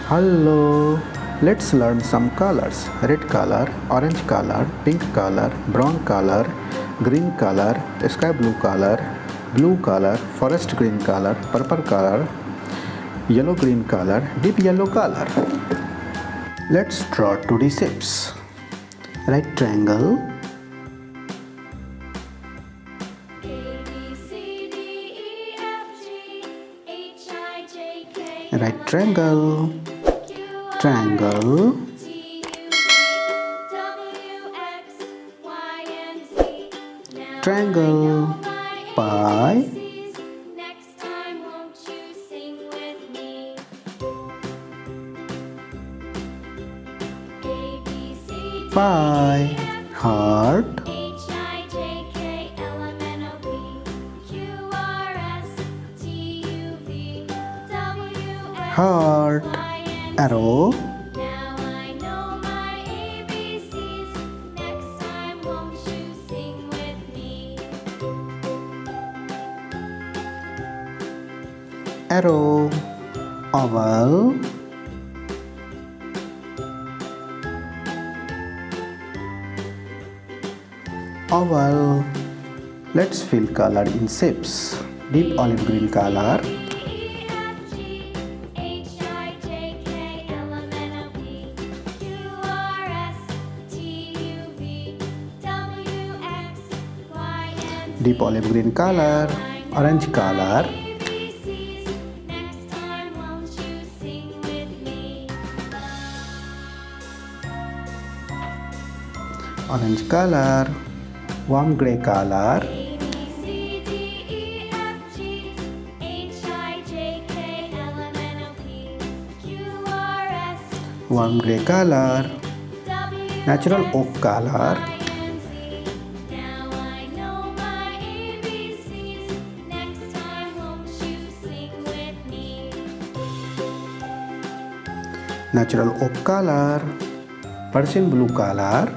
Hello, let's learn some colors. Red color, orange color, pink color, brown color, green color, sky blue color, forest green color, purple color, yellow green color, deep yellow color. Let's draw 2D shapes. Right triangle, right triangle, triangle, triangle, pi, pi, heart, heart, arrow, arrow, oval, oval. Let's fill color in shapes. Deep olive green color, deep olive green color, orange color, orange color, warm gray color, warm gray color, natural oak color, natural oak color, Persian blue color,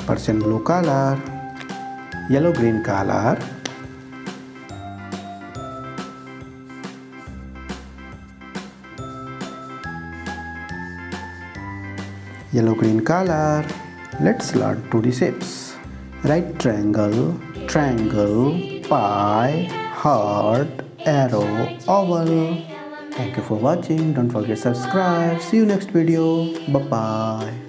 Persian blue color, yellow green color, yellow green color. Let's learn 2D shapes. Right triangle, triangle, pi, heart, arrow, oval. Thank you for watching. Don't forget to subscribe. See you next video. Bye bye.